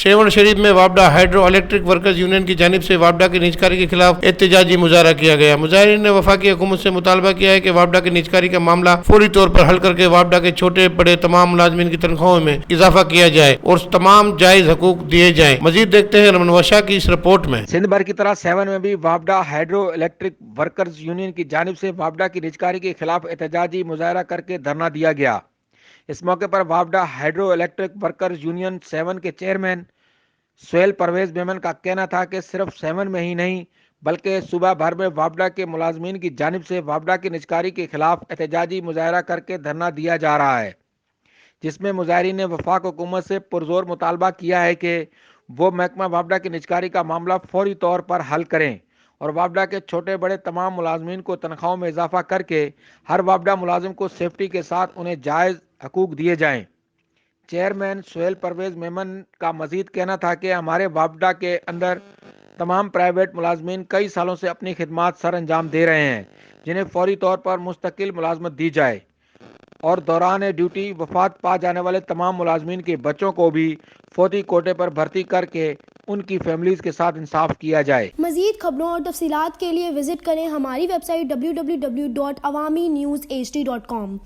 Shaven शरीफ में वापडा hydro electric workers union की जानिब से वापडा की निजकारी के खिलाफ एहतजाजी मुजाहरा किया गया। मुजाहिरीन ने वफाकी हुकूमत से मुतालबा किया है कि वापडा की निजकारी का मामला फौरी तौर पर हल करके वापडा के छोटे बड़े तमाम मुलाजमीन की तनख्वाहों में इजाफा किया जाए और तमाम जायज हकूक दिए जाएं। मजीद देखते हैं रमन वशा की इस रिपोर्ट में। सिंध भर की तरह सेवन में भी वापडा हाइड्रो इलेक्ट्रिक वर्कर्स यूनियन की जानिब से वापडा की निजकारी के खिलाफ एहतजाजी मुजाहरा करके धरना दिया गया। इस मौके पर वापडा hydro electric workers union seven के चेयरमैन सोहेल परवेज मेमन का कहना था कि सिर्फ सेवन में ही नहीं बल्कि सूबा भर में वापडा के मुलाजमीन की जानिब से वापडा की निजकारी के खिलाफ एहतजाजी मुजाहरा करके धरना दिया जा रहा है, जिसमें मुजाहिरीन ने वफाक हुकूमत से पुरजोर मुतालबा किया है कि वो महकमा वापडा की निजकारी का मामला फौरी तौर पर हल करें और वापडा के छोटे बड़े तमाम मुलाजमीन को तनख्वाहों में इजाफा करके हर वापडा मुलाजिम को सेफ्टी के साथ उन्हें जायज़ हकूक दिए जाएं। चेयरमैन सोहेल परवेज मेमन का मजीद कहना था कि हमारे वापडा के अंदर तमाम प्राइवेट मुलाजमीन कई सालों से अपनी खिदमात सर अंजाम दे रहे हैं, जिन्हें फौरी तौर पर मुस्तकिल मुलाजमत दी जाए और दौरान ड्यूटी वफात पा जाने वाले तमाम मुलाजमीन के बच्चों को भी फौरी कोटे पर भर्ती करके उनकी फैमिलीज के साथ इंसाफ किया जाए। मजीद खबरों और तफसीलात के लिए विजिट करें हमारी वेबसाइट www.awamiNewsHD.com।